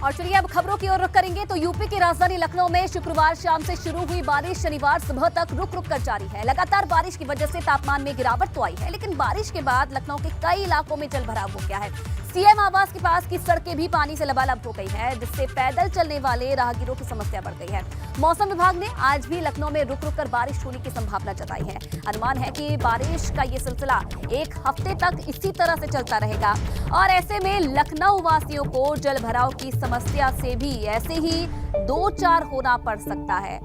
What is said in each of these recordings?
और चलिए अब खबरों की ओर रुख करेंगे तो यूपी की राजधानी लखनऊ में शुक्रवार शाम से शुरू हुई बारिश शनिवार सुबह तक रुक रुक कर जारी है। लगातार बारिश की वजह से तापमान में गिरावट तो आई है, लेकिन बारिश के बाद लखनऊ के कई इलाकों में जलभराव हो गया है। सीएम आवास के पास की सड़कें भी पानी से लबालब हो गई है, जिससे पैदल चलने वाले राहगीरों की समस्या बढ़ गई है। मौसम विभाग ने आज भी लखनऊ में रुक रुक कर बारिश होने की संभावना जताई है। अनुमान है कि बारिश का ये सिलसिला एक हफ्ते तक इसी तरह से चलता रहेगा और ऐसे में लखनऊ वासियों को जलभराव की समस्या से भी ऐसे ही दो चार होना पड़ सकता है।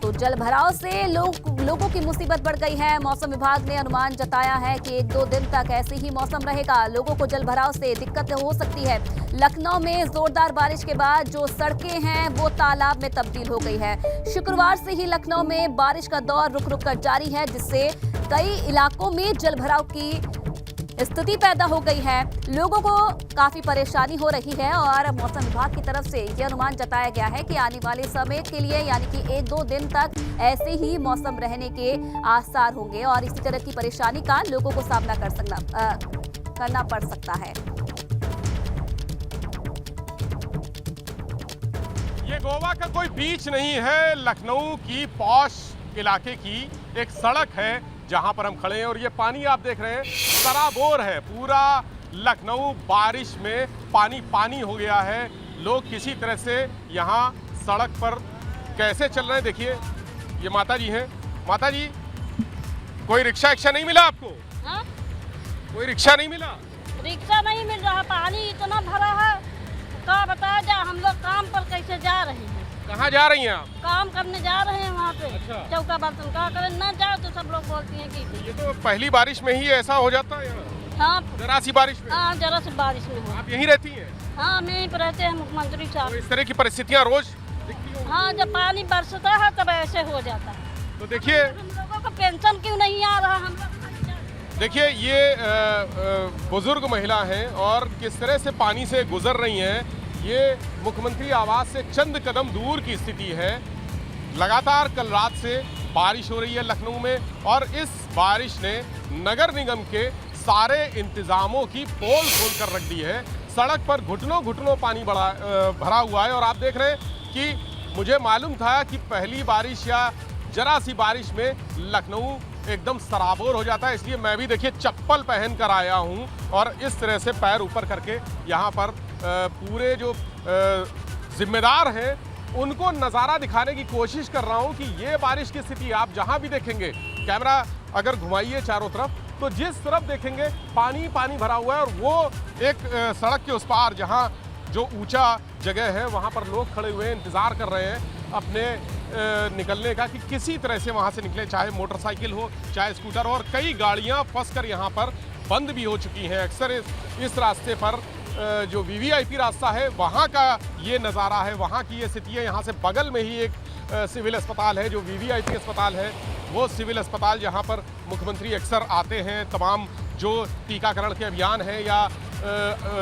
तो जलभराव से लोगों की मुसीबत बढ़ गई है। मौसम विभाग ने अनुमान जताया है कि 1-2 दिन तक ऐसे ही मौसम रहेगा। लोगों को जलभराव से दिक्कत हो सकती है। लखनऊ में जोरदार बारिश के बाद जो सड़कें हैं वो तालाब में तब्दील हो गई है। शुक्रवार से ही लखनऊ में बारिश का दौर रुक रुक कर जारी है, जिससे कई इलाकों में जलभराव की स्थिति पैदा हो गई है। लोगों को काफी परेशानी हो रही है और मौसम विभाग की तरफ से यह अनुमान जताया गया है कि आने वाले समय के लिए यानी कि 1-2 दिन तक ऐसे ही मौसम रहने के आसार होंगे और इसी तरह की परेशानी का लोगों को सामना करना पड़ सकता है। ये गोवा का कोई बीच नहीं है, लखनऊ की पॉश इलाके की एक सड़क है जहां पर हम खड़े हैं और ये पानी आप देख रहे हैं सराबोर है। पूरा लखनऊ बारिश में पानी पानी हो गया है। लोग किसी तरह से यहाँ सड़क पर कैसे चल रहे हैं, देखिए ये माता जी हैं। माता जी, कोई रिक्शा नहीं मिला आपको? हा? कोई रिक्शा नहीं मिला? रिक्शा नहीं मिल रहा, पानी इतना भरा है, क्या बताया जाए। हम लोग काम पर कैसे जा रहे हैं? कहाँ जा रही हैं आप? काम करने जा रहे हैं वहाँ पे। अच्छा। चौका बर्तन का करें ना जाओ तो सब लोग बोलती हैं कि ये तो पहली बारिश में ही ऐसा हो जाता है यहाँ? हाँ, जरा सी बारिश में? हाँ, जरा सी बारिश में हो। आप यहीं रहती हैं? हाँ, हम यहीं पर रहते हैं मुख्यमंत्री तो साहब। इस तरह की परिस्थितियाँ रोज दिखती होंगी? हाँ, जब पानी बरसता है तब ऐसे हो जाता है। तो देखिए हम लोगों को पेंशन क्यों नहीं आ रहा? हम लोग देखिए ये बुजुर्ग महिला हैं और किस तरह से पानी से गुजर रही हैं। ये मुख्यमंत्री आवास से चंद कदम दूर की स्थिति है। लगातार कल रात से बारिश हो रही है लखनऊ में और इस बारिश ने नगर निगम के सारे इंतजामों की पोल खोल कर रख दी है। सड़क पर घुटनों पानी भरा हुआ है और आप देख रहे हैं कि मुझे मालूम था कि पहली बारिश या जरा सी बारिश में लखनऊ एकदम सराबोर हो जाता है, इसलिए मैं भी देखिए चप्पल पहन कर आया हूँ और इस तरह से पैर ऊपर करके यहाँ पर पूरे जो जिम्मेदार हैं उनको नज़ारा दिखाने की कोशिश कर रहा हूँ कि ये बारिश की स्थिति आप जहाँ भी देखेंगे, कैमरा अगर घुमाइए चारों तरफ तो जिस तरफ देखेंगे पानी पानी भरा हुआ है। और वो एक सड़क के उस पार जहाँ जो ऊंचा जगह है वहाँ पर लोग खड़े हुए हैं, इंतज़ार कर रहे हैं अपने निकलने का कि किसी तरह से वहाँ से निकले, चाहे मोटरसाइकिल हो चाहे स्कूटर हो। और कई गाड़ियाँ फंस कर यहाँ पर बंद भी हो चुकी हैं। अक्सर इस रास्ते पर जो वीवीआईपी रास्ता है वहाँ का ये नज़ारा है, वहाँ की ये स्थिति है। यहाँ से बगल में ही एक सिविल अस्पताल है जो वीवीआईपी अस्पताल है, वो सिविल अस्पताल जहाँ पर मुख्यमंत्री अक्सर आते हैं। तमाम जो टीकाकरण के अभियान है या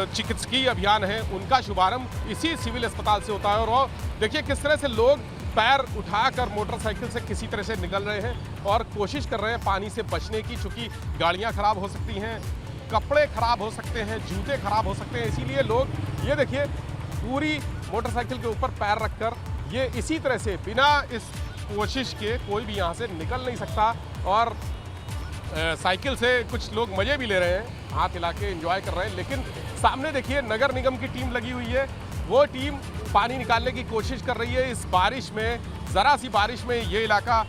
चिकित्सकीय अभियान है उनका शुभारंभ इसी सिविल अस्पताल से होता है। और वो देखिए किस तरह से लोग पैर उठाकर मोटरसाइकिल से किसी तरह से निकल रहे हैं और कोशिश कर रहे हैं पानी से बचने की, चूँकि गाड़ियाँ खराब हो सकती हैं, कपड़े खराब हो सकते हैं, जूते खराब हो सकते हैं, इसीलिए लोग ये देखिए पूरी मोटरसाइकिल के ऊपर पैर रखकर ये इसी तरह से बिना इस कोशिश के कोई भी यहाँ से निकल नहीं सकता। और साइकिल से कुछ लोग मज़े भी ले रहे हैं, हाथ हिला के एंजॉय कर रहे हैं। लेकिन सामने देखिए नगर निगम की टीम लगी हुई है, वो टीम पानी निकालने की कोशिश कर रही है। इस बारिश में, ज़रा सी बारिश में ये इलाका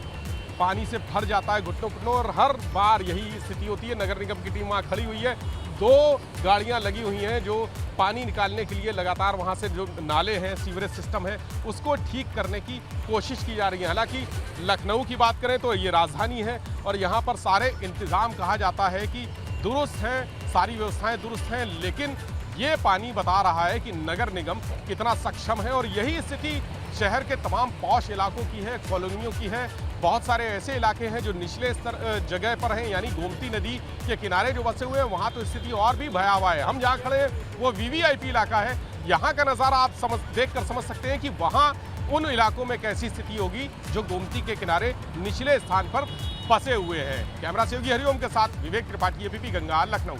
पानी से भर जाता है घुटनों और हर बार यही स्थिति होती है। नगर निगम की टीम वहाँ खड़ी हुई है, 2 गाड़ियाँ लगी हुई हैं जो पानी निकालने के लिए लगातार वहाँ से जो नाले हैं, सीवरेज सिस्टम है, उसको ठीक करने की कोशिश की जा रही है। हालांकि लखनऊ की बात करें तो ये राजधानी है और यहाँ पर सारे इंतज़ाम कहा जाता है कि दुरुस्त हैं, सारी व्यवस्थाएं दुरुस्त हैं, लेकिन ये पानी बता रहा है कि नगर निगम कितना सक्षम है। और यही स्थिति शहर के तमाम पॉश इलाकों की है, कॉलोनियों की है। बहुत सारे ऐसे इलाके हैं जो निचले स्तर जगह पर हैं, यानी गोमती नदी के किनारे जो बसे हुए हैं, वहाँ तो स्थिति और भी भयावह है। हम जहाँ खड़े हैं वो वीवीआईपी इलाका है, यहाँ का नज़ारा आप देखकर समझ सकते हैं कि वहाँ उन इलाकों में कैसी स्थिति होगी जो गोमती के किनारे निचले स्थान पर बसे हुए हैं। कैमरा से योगी हरिओम के साथ विवेक त्रिपाठी, एबीपी गंगा, लखनऊ।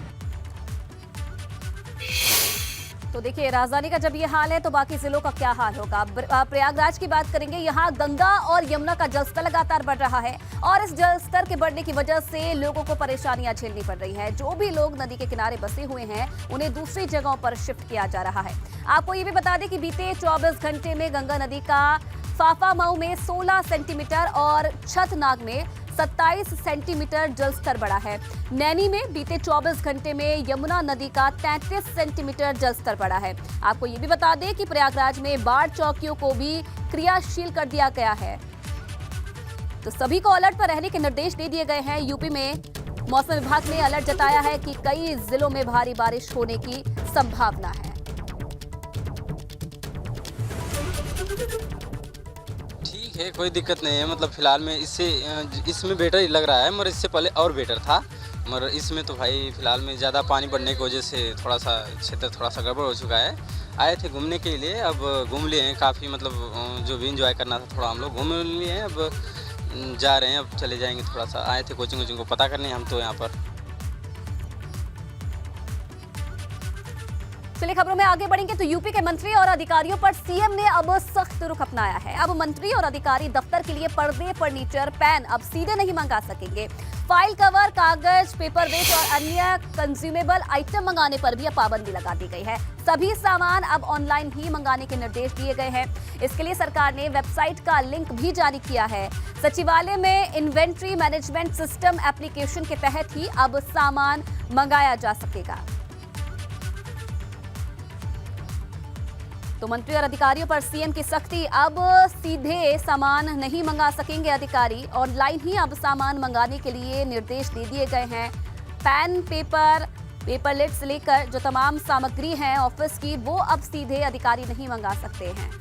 तो देखिए, राजधानी का जब ये हाल है तो बाकी जिलों का क्या हाल होगा। प्रयागराज की बात करेंगे। यहाँ गंगा और यमुना का जलस्तर लगातार बढ़ रहा है और इस जलस्तर के बढ़ने की वजह से लोगों को परेशानियां झेलनी पड़ रही है। जो भी लोग नदी के किनारे बसे हुए हैं उन्हें दूसरी जगहों पर शिफ्ट किया जा रहा है। आपको ये भी बता दें कि बीते 24 घंटे में गंगा नदी का फाफामऊ में 16 सेंटीमीटर और छतनाग में 27 सेंटीमीटर जलस्तर बढ़ा है। नैनी में बीते 24 घंटे में यमुना नदी का 33 सेंटीमीटर जलस्तर बढ़ा है। आपको ये भी बता दें कि प्रयागराज में बाढ़ चौकियों को भी क्रियाशील कर दिया गया है। तो सभी को अलर्ट पर रहने के निर्देश दे दिए गए हैं। यूपी में मौसम विभाग ने अलर्ट जताया है कि कई जिलों में भारी बारिश होने की संभावना है। है, कोई दिक्कत नहीं है। मतलब फिलहाल में इसमें बेटर ही लग रहा है, मगर इससे पहले और बेटर था। मगर इसमें तो भाई फिलहाल में ज़्यादा पानी बढ़ने की वजह से थोड़ा सा क्षेत्र थोड़ा सा गड़बड़ हो चुका है। आए थे घूमने के लिए, अब घूम लिए हैं काफ़ी। मतलब जो भी इंजॉय करना था थोड़ा हम लोग घूम लिए हैं। अब जा रहे हैं, अब चले जाएंगे। थोड़ा सा आए थे कोचिंग को पता करने हम तो यहाँ पर। चलिए खबरों में आगे बढ़ेंगे तो यूपी के मंत्री और अधिकारियों पर सीएम ने अब सख्त रुख अपनाया है। अब मंत्री और अधिकारी दफ्तर के लिए पर्दे, फर्नीचर, पेन अब सीधे नहीं मंगा सकेंगे। फाइल कवर, कागज, पेपर वेट और अन्य कंज्यूमेबल आइटम मंगाने पर भी अब पाबंदी लगा दी गई है। सभी सामान अब ऑनलाइन ही मंगाने के निर्देश दिए गए हैं। इसके लिए सरकार ने वेबसाइट का लिंक भी जारी किया है। सचिवालय में इन्वेंट्री मैनेजमेंट सिस्टम एप्लीकेशन के तहत ही अब सामान मंगाया जा सकेगा। तो मंत्री और अधिकारियों पर सीएम की सख्ती। अब सीधे सामान नहीं मंगा सकेंगे अधिकारी, ऑनलाइन ही अब सामान मंगाने के लिए निर्देश दे दिए गए हैं। पेन, पेपर लिड से लेकर जो तमाम सामग्री है ऑफिस की, वो अब सीधे अधिकारी नहीं मंगा सकते हैं।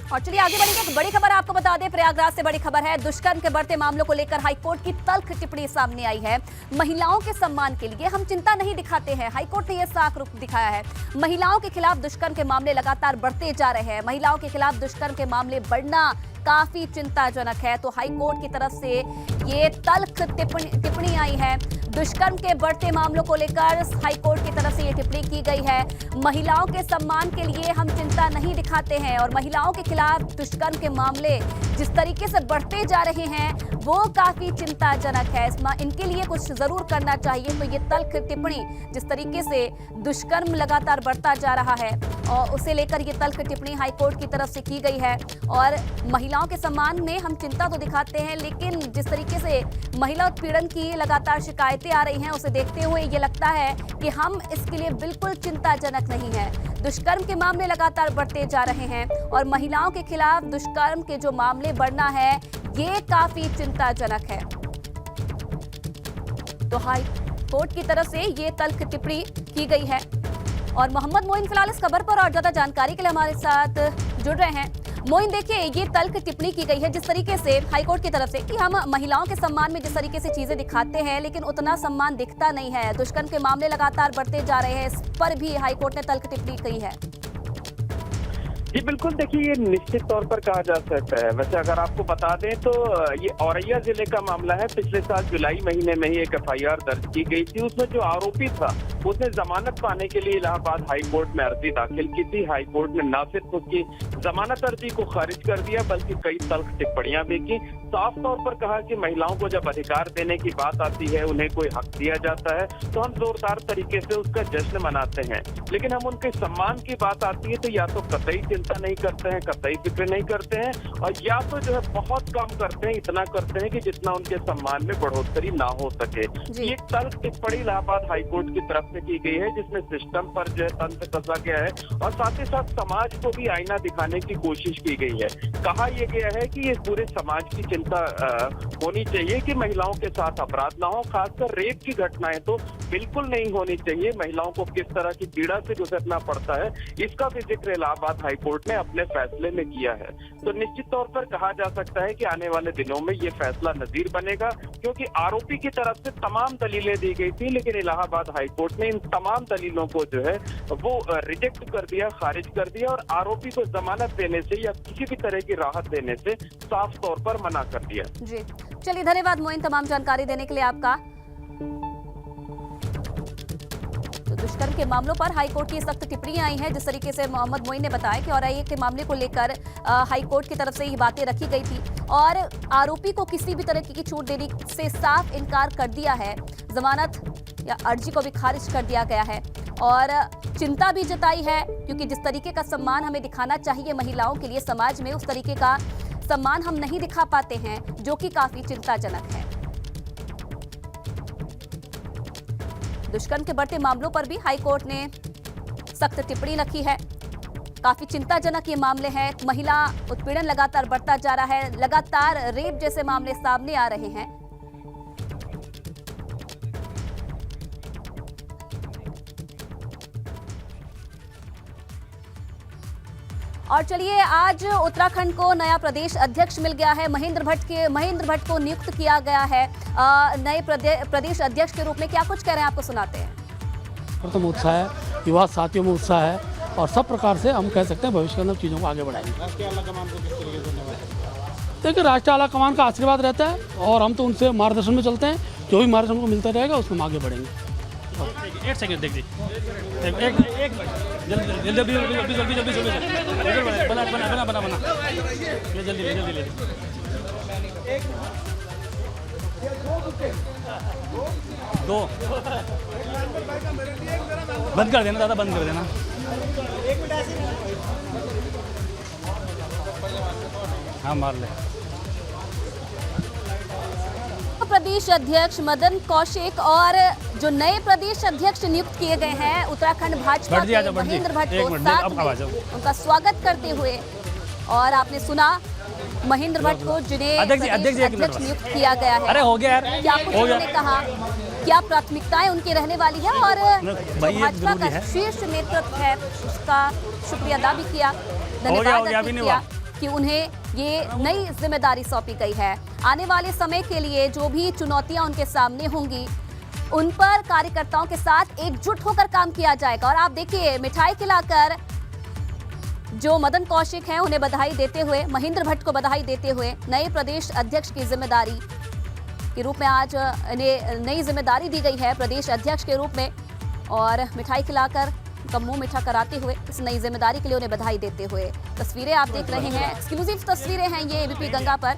और चलिए आगे बढ़ेंगे। एक बड़ी खबर आपको बता दें, प्रयागराज से बड़ी खबर है। दुष्कर्म के बढ़ते मामलों को लेकर हाईकोर्ट की तल्ख टिप्पणी सामने आई है। महिलाओं के सम्मान के लिए हम चिंता नहीं दिखाते हैं, हाईकोर्ट ने यह साफ रुख दिखाया है। महिलाओं के खिलाफ दुष्कर्म के मामले लगातार बढ़ते जा रहे हैं। महिलाओं के खिलाफ दुष्कर्म के मामले बढ़ना काफी चिंताजनक है। तो हाईकोर्ट की तरफ से ये तल्ख टिप्पणी आई है। दुष्कर्म के बढ़ते मामलों को लेकर हाईकोर्ट की तरफ से ये टिप्पणी की गई है। महिलाओं के सम्मान के लिए हम चिंता नहीं दिखाते हैं और महिलाओं के खिलाफ दुष्कर्म के मामले जिस तरीके से बढ़ते जा रहे हैं वो काफी चिंताजनक है। इनके लिए कुछ जरूर करना चाहिए। तो ये तल्ख टिप्पणी, जिस तरीके से दुष्कर्म लगातार बढ़ता जा रहा है और उसे लेकर ये तल्ख टिप्पणी हाईकोर्ट की तरफ से की गई है। और महिलाओं के सम्मान में हम चिंता तो दिखाते हैं, लेकिन जिस तरीके से महिला उत्पीड़न की लगातार शिकायतें आ रही हैं उसे देखते हुए ये लगता है कि हम इसके लिए बिल्कुल चिंताजनक नहीं है। दुष्कर्म के मामले लगातार बढ़ते जा रहे हैं और महिलाओं के खिलाफ दुष्कर्म के जो मामले बढ़ना है ये काफी चिंताजनक है। तो हाई कोर्ट की तरफ से ये तल्ख टिप्पणी की गई है। और मोहम्मद मोइन फिलहाल इस खबर पर और ज्यादा जानकारी के लिए हमारे साथ जुड़ रहे हैं। मोइन, देखिए ये तल्ख टिप्पणी की गई है जिस तरीके से हाईकोर्ट की तरफ से कि हम महिलाओं के सम्मान में जिस तरीके से चीजें दिखाते हैं लेकिन उतना सम्मान दिखता नहीं है। दुष्कर्म के मामले लगातार बढ़ते जा रहे हैं, इस पर भी हाईकोर्ट ने तल्ख टिप्पणी की है। जी बिल्कुल, देखिए ये निश्चित तौर पर कहा जा सकता है। वैसे अगर आपको बता दें तो ये औरैया जिले का मामला है। पिछले साल जुलाई महीने में ही एक एफआईआर दर्ज की गई थी। उसमें जो आरोपी था उसने जमानत पाने के लिए इलाहाबाद हाई कोर्ट में अर्जी दाखिल की थी। हाई कोर्ट ने न सिर्फ उसकी जमानत अर्जी को खारिज कर दिया बल्कि कई तल्ख टिप्पणियां भी की। साफ तौर पर कहा कि महिलाओं को जब अधिकार देने की बात आती है, उन्हें कोई हक दिया जाता है तो हम जोरदार तरीके से उसका जश्न मनाते हैं, लेकिन हम उनके सम्मान की बात आती है तो या तो कतई चिंता नहीं करते हैं, कतई फिक्र नहीं करते हैं, और या तो जो है बहुत कम करते हैं, इतना करते हैं कि जितना उनके सम्मान में बढ़ोतरी ना हो सके। ये तल्ख टिप्पणी इलाहाबाद हाईकोर्ट की तरफ से की गई है जिसमें सिस्टम पर जो है तंत्र कसा गया है और साथ ही साथ समाज को भी आईना दिखाने की कोशिश की गई है। कहा यह गया है कि ये पूरे समाज की चिंता होनी चाहिए कि महिलाओं के साथ अपराध ना हो, खासकर रेप की घटनाएं तो बिल्कुल नहीं होनी चाहिए। महिलाओं को किस तरह की पीड़ा से गुजरना पड़ता है, इसका भी जिक्र इलाहाबाद हाईकोर्ट ने अपने फैसले में किया है। तो निश्चित तौर पर कहा जा सकता है कि आने वाले दिनों में ये फैसला नजीर बनेगा, क्योंकि आरोपी की तरफ से तमाम दलीलें दी गई थी, लेकिन इलाहाबाद हाईकोर्ट ने इन तमाम दलीलों को जो है वो रिजेक्ट कर दिया, खारिज कर दिया और आरोपी को जमानत देने से या किसी भी तरह की राहत देने से साफ तौर पर मना कर दिया। जी चलिए, धन्यवाद मोइन तमाम जानकारी देने के लिए आपका। तो दुष्कर्म के मामलों पर हाईकोर्ट की सख्त टिप्पणियां आई हैं। जिस तरीके से मोहम्मद मोइन ने बताया कि औरैया के मामले को लेकर हाईकोर्ट की तरफ से ये बातें रखी गई थी और आरोपी को किसी भी तरह की छूट देने से साफ इनकार कर दिया है। जमानत या अर्जी को भी खारिज कर दिया गया है और चिंता भी जताई है, क्योंकि जिस तरीके का सम्मान हमें दिखाना चाहिए महिलाओं के लिए समाज में, उस तरीके का सम्मान हम नहीं दिखा पाते हैं, जो कि काफी चिंताजनक है। दुष्कर्म के बढ़ते मामलों पर भी हाईकोर्ट ने सख्त टिप्पणी रखी है। काफी चिंताजनक ये मामले हैं। महिला उत्पीड़न लगातार बढ़ता जा रहा है, लगातार रेप जैसे मामले सामने आ रहे हैं। और चलिए, आज उत्तराखंड को नया प्रदेश अध्यक्ष मिल गया है। महेंद्र भट्ट को नियुक्त किया गया है नए प्रदेश अध्यक्ष के रूप में। क्या कुछ कह रहे हैं, आपको सुनाते हैं। प्रथम उत्साह है, युवा साथियों में उत्साह है और सब प्रकार से हम कह सकते हैं भविष्य के अंदर चीज़ों को आगे बढ़ाएंगे। राष्ट्रीय आला कमान को किस तरीके से धन्यवाद? देखिए, राष्ट्रीय आला कमान का आशीर्वाद रहता है और हम तो उनसे मार्गदर्शन में चलते हैं। जो भी मार्गदर्शन को मिलता रहेगा उसमें हम आगे बढ़ेंगे। एक सेकंड देख एक जल्दी दो बंद कर देना, दादा बंद कर देना। हाँ मार ले। प्रदेश अध्यक्ष मदन कौशिक और जो नए प्रदेश अध्यक्ष नियुक्त किए गए हैं उत्तराखंड भाजपा के महेंद्र भट्ट को साथ में उनका स्वागत करते हुए, और आपने सुना महेंद्र भट्ट को जिन्हें अध्यक्ष नियुक्त किया गया है। अरे हो गया यार, क्या कुछ उन्होंने कहा, क्या प्राथमिकताएं उनकी रहने वाली है और जो भाजपा का शीर्ष नेतृत्व है उसका शुक्रिया अदा भी किया, धन्यवाद अर्पित किया कि उन्हें ये नई जिम्मेदारी सौंपी गई है। आने वाले समय के लिए जो भी चुनौतियां उनके सामने होंगी उन पर कार्यकर्ताओं के साथ एकजुट होकर काम किया जाएगा। और आप देखिए, मिठाई खिलाकर जो मदन कौशिक हैं उन्हें बधाई देते हुए, महेंद्र भट्ट को बधाई देते हुए नए प्रदेश अध्यक्ष की जिम्मेदारी के रूप में आज इन्हें नई जिम्मेदारी दी गई है प्रदेश अध्यक्ष के रूप में, और मिठाई खिलाकर उनका मुंह मीठा कराते हुए इस नई जिम्मेदारी के लिए उन्हें बधाई देते हुए तस्वीरें आप देख रहे हैं। एक्सक्लूसिव तस्वीरें हैं ये एबीपी गंगा पर।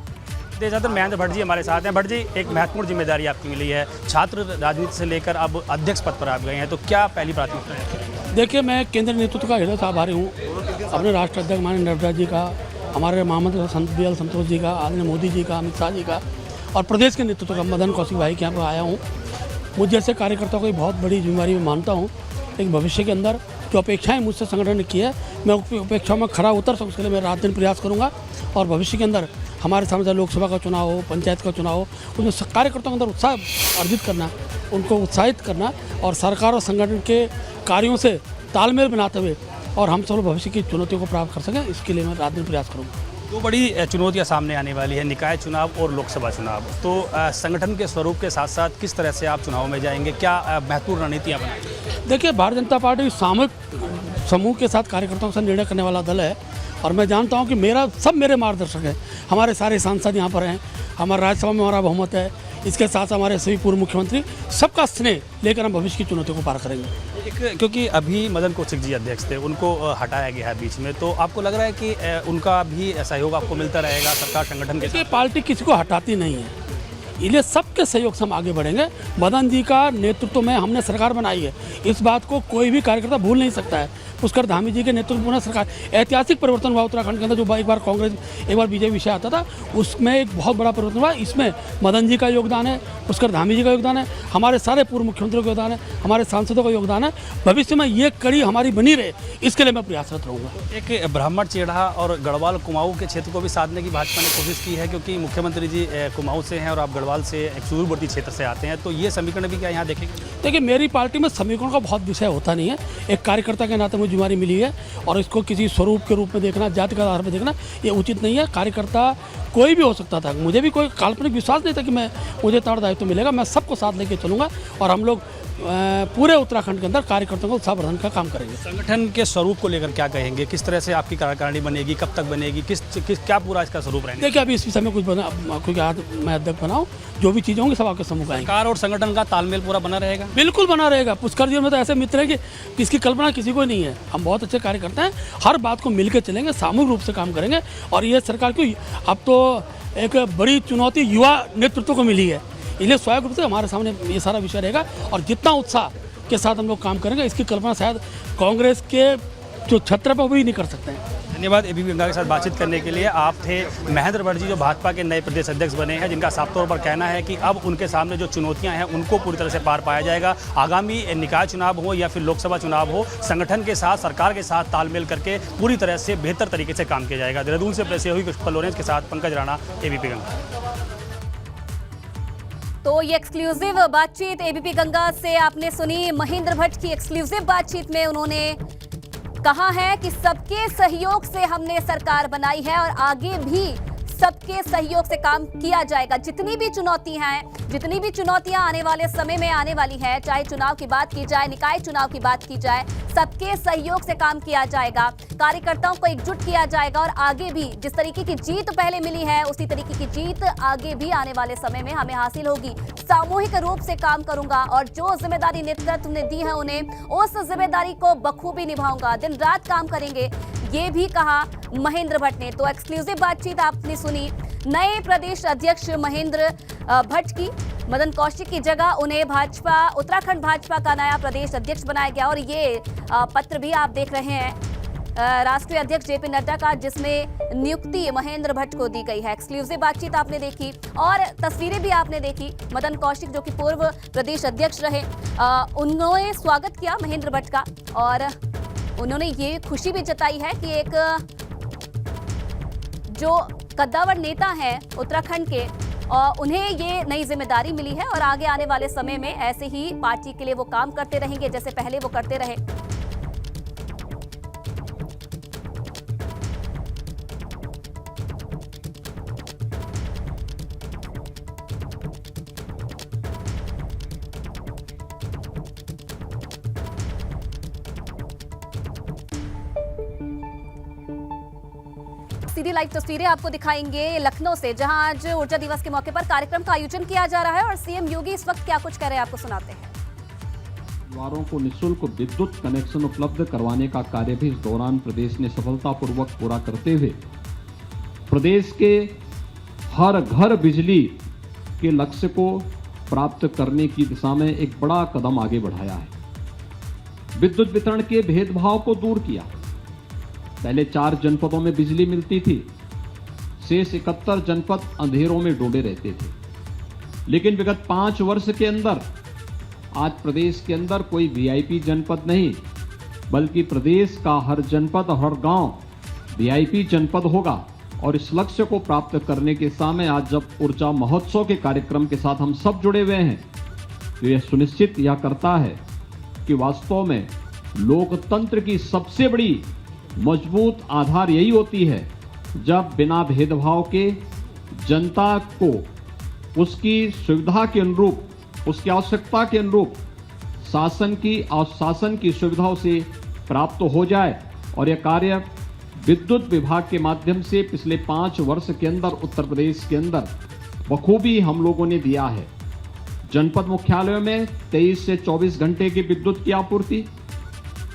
महेंद्र भट्ट जी हमारे साथ हैं। भट्ट जी, एक महत्वपूर्ण जिम्मेदारी आपकी मिली है, छात्र राजनीति से लेकर अब अध्यक्ष पद पर आप गए हैं, तो क्या पहली प्राथमिकता है? देखिए, मैं केंद्रीय नेतृत्व का हृदय से आभारी हूँ अपने राष्ट्र अध्यक्ष माननीय नड्डा जी का, हमारे महामंत्री BL संतोष जी का, आदरणीय मोदी जी का, अमित शाह जी का और प्रदेश के नेतृत्व का मदन कौशिक भाई के यहाँ पर आया हूँ। मुझ जैसे कार्यकर्ताओं को बहुत बड़ी जिम्मेदारी में मानता हूँ। लेकिन भविष्य के अंदर जो अपेक्षाएं मुझसे संगठन ने की है, मैं अपेक्षाओं में खरा उतर सकूँ, उसके लिए मैं रात दिन प्रयास करूँगा। और भविष्य के अंदर हमारे सामने लोकसभा का चुनाव हो, पंचायत का चुनाव हो, उसमें कार्यकर्ताओं के अंदर उत्साह अर्जित करना, उनको उत्साहित करना और सरकार और संगठन के कार्यों से तालमेल बनाते हुए और हम सब भविष्य की चुनौतियों को प्राप्त कर सकें, इसके लिए मैं रात दिन प्रयास करूँगा। दो बड़ी चुनौतियां सामने आने वाली है, निकाय चुनाव और लोकसभा चुनाव। तो संगठन के स्वरूप के साथ साथ किस तरह से आप चुनाव में जाएंगे, क्या महत्वपूर्ण रणनीतियाँ बनाएंगे? देखिए, भारतीय जनता पार्टी सामूहिक समूह के साथ कार्यकर्ताओं से निर्णय करने वाला दल है और मैं जानता हूं कि मेरे मार्गदर्शक हैं। हमारे सारे सांसद यहाँ पर हैं, हमारे राज्यसभा में हमारा बहुमत है, इसके साथ हमारे सभी पूर्व मुख्यमंत्री, सबका स्नेह लेकर हम भविष्य की चुनौतियों को पार करेंगे। क्योंकि अभी मदन कौशिक जी अध्यक्ष थे, उनको हटाया गया है बीच में, तो आपको लग रहा है कि उनका भी सहयोग आपको मिलता रहेगा सरकार संगठन के साथ? पार्टी किसी को हटाती नहीं है, इसलिए सबके सहयोग से हम आगे बढ़ेंगे। मदन जी का नेतृत्व में हमने सरकार बनाई है, इस बात को कोई भी कार्यकर्ता भूल नहीं सकता है। पुष्कर धामी जी के नेतृत्व में सरकार, ऐतिहासिक परिवर्तन हुआ उत्तराखंड के अंदर। जो एक बार कांग्रेस, एक बार बीजेपी विषय आता था, उसमें एक बहुत बड़ा परिवर्तन हुआ। इसमें मदन जी का योगदान है, पुष्कर धामी जी का योगदान है, हमारे सारे पूर्व मुख्यमंत्रियों का योगदान है, हमारे सांसदों का योगदान है। भविष्य में ये कड़ी हमारी बनी रहे, इसके लिए मैं प्रयासरत रहूँगा। एक ब्राह्मण चेड़ा और गढ़वाल कुमाऊं के क्षेत्र को भी साधने की भाजपा ने कोशिश की है, क्योंकि मुख्यमंत्री जी कुमाऊं से हैं और आप गढ़वाल गढ़वाल से एक सुदूरवर्ती क्षेत्र से आते हैं, तो ये समीकरण भी क्या यहाँ देखेंगे? देखिए, मेरी पार्टी में समीकरण का बहुत विषय होता नहीं है। एक कार्यकर्ता के नाते मुझे जिम्मेदारी मिली है और इसको किसी स्वरूप के रूप में देखना, जाति के आधार पर देखना, ये उचित नहीं है। कार्यकर्ता कोई भी हो सकता था, मुझे भी कोई काल्पनिक विश्वास नहीं था कि मुझे इतना दायित्व मिलेगा। मैं सबको साथ लेके चलूँगा और हम लोग पूरे उत्तराखंड के अंदर कार्यकर्ताओं को उत्साहवर्धन का काम करेंगे। संगठन के स्वरूप को लेकर क्या कहेंगे? किस तरह से आपकी कार्यकारिणी बनेगी, कब तक बनेगी, किस क्या पूरा इसका स्वरूप रहेगा? देखिए, अभी इस विषय में कुछ आज मैं अध्यक्ष बनाऊँ, जो भी चीज़ें होंगी सब आपके सम्मुख आएंगे। सरकार और संगठन का तालमेल पूरा बना रहेगा? बिल्कुल बना रहेगा। पुष्कर जी में तो ऐसे मित्र हैं कि इसकी कल्पना किसी को नहीं है। हम बहुत अच्छे कार्यकर्ता हैं, हर बात को मिलकर चलेंगे, सामूहिक रूप से काम करेंगे। और ये सरकार की अब तो एक बड़ी चुनौती युवा नेतृत्व को मिली है, इसलिए स्वाभाविक रूप से हमारे सामने ये सारा विषय रहेगा और जितना उत्साह के साथ हम लोग काम करेंगे, इसकी कल्पना शायद कांग्रेस के जो छत्र पर भी नहीं कर सकते हैं। धन्यवाद। एबीपी गंगा के साथ बातचीत करने के लिए। आप थे महेंद्र भट्ट जी, जो भाजपा के नए प्रदेश अध्यक्ष बने हैं, जिनका साफ तौर पर कहना है कि अब उनके सामने जो चुनौतियां हैं उनको पूरी तरह से पार पाया जाएगा। आगामी निकाय चुनाव हो या फिर लोकसभा चुनाव हो, संगठन के साथ, सरकार के साथ तालमेल करके पूरी तरह से बेहतर तरीके से काम किया जाएगा। देहरादून से प्रेस हुई पुष्पा लोरेंस के साथ पंकज राणा, एबीपी गंगा। तो ये एक्सक्लूसिव बातचीत एबीपी गंगा से आपने सुनी। महेंद्र भट्ट की एक्सक्लूसिव बातचीत में उन्होंने कहा है कि सबके सहयोग से हमने सरकार बनाई है और आगे भी सबके सहयोग से काम किया जाएगा। जितनी भी चुनौतियां आने वाले समय में आने वाली है, चाहे चुनाव की बात की जाए, निकाय चुनाव की बात की जाए, सबके सहयोग से काम किया जाएगा। कार्यकर्ताओं को एकजुट किया जाएगा और आगे भी जिस तरीके की जीत पहले मिली है उसी तरीके की जीत आगे भी आने वाले समय में हमें हासिल होगी। सामूहिक रूप से काम करूंगा और जो जिम्मेदारी नेतृत्व ने दी है उन्हें उस जिम्मेदारी को बखूबी निभाऊंगा, दिन रात काम करेंगे, ये भी कहा महेंद्र भट्ट ने। तो एक्सक्लूसिव बातचीत आपने सुनी नए प्रदेश अध्यक्ष महेंद्र भट्ट की। मदन कौशिक की जगह उन्हें उत्तराखंड भाजपा का नया प्रदेश अध्यक्ष बनाया गया और ये पत्र भी आप देख रहे हैं राष्ट्रीय अध्यक्ष जेपी नड्डा का, जिसमें नियुक्ति महेंद्र भट्ट को दी गई है। एक्सक्लूसिव बातचीत आपने देखी और तस्वीरें भी आपने देखी। मदन कौशिक जो कि पूर्व प्रदेश अध्यक्ष रहे, उन्होंने स्वागत किया महेंद्र भट्ट का और उन्होंने ये खुशी भी जताई है कि एक जो कद्दावर नेता हैं उत्तराखंड के, उन्हें ये नई जिम्मेदारी मिली है और आगे आने वाले समय में ऐसे ही पार्टी के लिए वो काम करते रहेंगे जैसे पहले वो करते रहे। सीधी लाइव तस्वीरें आपको दिखाएंगे लखनऊ से, जहां आज ऊर्जा दिवस के मौके पर कार्यक्रम का आयोजन किया जा रहा है और सीएम योगी इस वक्त क्या कुछ कर रहे हैं आपको सुनाते हैं। परिवारों को निःशुल्क विद्युत कनेक्शन उपलब्ध करवाने का कार्य भी इस दौरान प्रदेश ने सफलतापूर्वक पूरा करते हुए प्रदेश के हर घर बिजली के लक्ष्य को प्राप्त करने की दिशा में एक बड़ा कदम आगे बढ़ाया है। विद्युत वितरण के भेदभाव को दूर किया। पहले 4 जनपदों में बिजली मिलती थी, शेष 71 जनपद अंधेरों में डूबे रहते थे। लेकिन विगत 5 वर्ष के अंदर आज प्रदेश के अंदर कोई वीआईपी जनपद नहीं, बल्कि प्रदेश का हर जनपद और हर गांव वीआईपी जनपद होगा। और इस लक्ष्य को प्राप्त करने के समय आज जब ऊर्जा महोत्सव के कार्यक्रम के साथ हम सब जुड़े हुए हैं, तो यह सुनिश्चित यह करता है कि वास्तव में लोकतंत्र की सबसे बड़ी मजबूत आधार यही होती है जब बिना भेदभाव के जनता को उसकी सुविधा के अनुरूप, उसकी आवश्यकता के अनुरूप शासन की सुविधाओं से प्राप्त हो जाए। और यह कार्य विद्युत विभाग के माध्यम से पिछले 5 वर्ष के अंदर उत्तर प्रदेश के अंदर बखूबी हम लोगों ने दिया है। जनपद मुख्यालयों में 23 से 24 घंटे की विद्युत की आपूर्ति,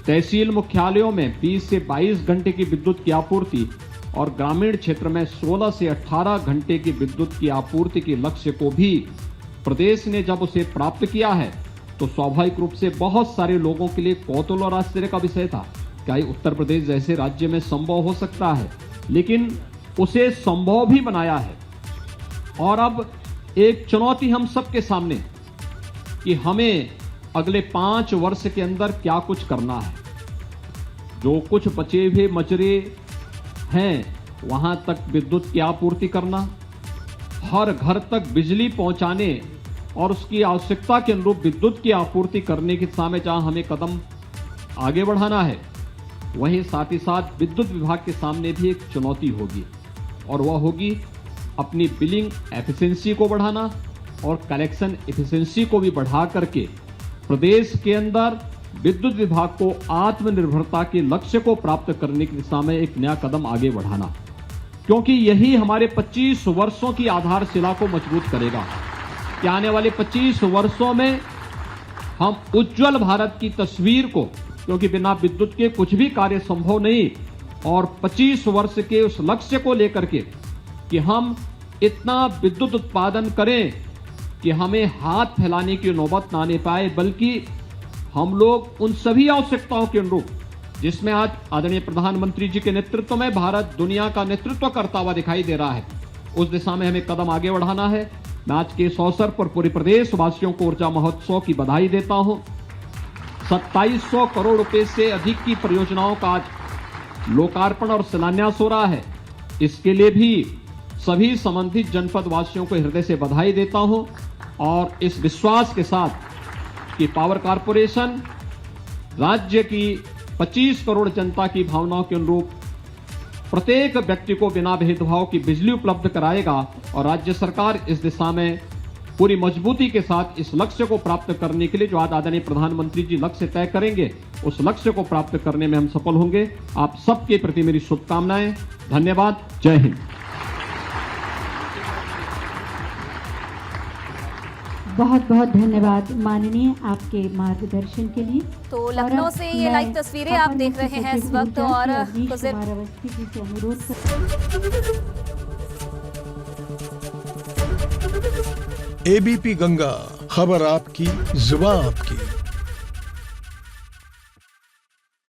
तहसील मुख्यालयों में 20 से 22 घंटे की विद्युत की आपूर्ति और ग्रामीण क्षेत्र में 16 से 18 घंटे की विद्युत की आपूर्ति के लक्ष्य को भी प्रदेश ने जब उसे प्राप्त किया है तो स्वाभाविक रूप से बहुत सारे लोगों के लिए कौतूहल और आश्चर्य का विषय था। क्या उत्तर प्रदेश जैसे राज्य में संभव हो सकता है? लेकिन उसे संभव भी बनाया है। और अब एक चुनौती हम सबके सामने कि हमें अगले 5 वर्ष के अंदर क्या कुछ करना है। जो कुछ बचे हुए मचरे हैं वहां तक विद्युत की आपूर्ति करना, हर घर तक बिजली पहुंचाने और उसकी आवश्यकता के अनुरूप विद्युत की आपूर्ति करने की दिशा में जहां हमें कदम आगे बढ़ाना है, वहीं साथ ही साथ विद्युत विभाग के सामने भी एक चुनौती होगी और वह होगी अपनी बिलिंग एफिशिएंसी को बढ़ाना और कलेक्शन एफिशिएंसी को भी बढ़ा करके प्रदेश के अंदर विद्युत विभाग को आत्मनिर्भरता के लक्ष्य को प्राप्त करने की दिशा में एक नया कदम आगे बढ़ाना, क्योंकि यही हमारे 25 वर्षों की आधारशिला को मजबूत करेगा कि आने वाले 25 वर्षों में हम उज्जवल भारत की तस्वीर को, क्योंकि बिना विद्युत के कुछ भी कार्य संभव नहीं, और 25 वर्ष के उस लक्ष्य को लेकर के कि हम इतना विद्युत उत्पादन करें कि हमें हाथ फैलाने की नौबत ना आने पाए, बल्कि हम लोग उन सभी आवश्यकताओं के अनुरूप जिसमें आज आदरणीय प्रधानमंत्री जी के नेतृत्व में भारत दुनिया का नेतृत्व करता हुआ दिखाई दे रहा है, उस दिशा में हमें कदम आगे बढ़ाना है। मैं आज के इस अवसर पर पूरे प्रदेश वासियों को ऊर्जा महोत्सव की बधाई देता हूं। 2700 करोड़ रुपए से अधिक की परियोजनाओं का आज लोकार्पण और शिलान्यास हो रहा है। इसके लिए भी सभी संबंधित जनपद वासियों को हृदय से बधाई देता हूं और इस विश्वास के साथ कि पावर कॉर्पोरेशन राज्य की 25 करोड़ जनता की भावनाओं के अनुरूप प्रत्येक व्यक्ति को बिना भेदभाव की बिजली उपलब्ध कराएगा और राज्य सरकार इस दिशा में पूरी मजबूती के साथ इस लक्ष्य को प्राप्त करने के लिए जो आज आदरणीय प्रधानमंत्री जी लक्ष्य तय करेंगे, उस लक्ष्य को प्राप्त करने में हम सफल होंगे। आप सबके प्रति मेरी शुभकामनाएं। धन्यवाद। जय हिंद। बहुत बहुत धन्यवाद माननीय आपके मार्गदर्शन के लिए। तो लखनऊ से ये लाइव तस्वीरें आप देख रहे हैं इस वक्त और एबीपी गंगा, खबर आपकी, जुबान आपकी।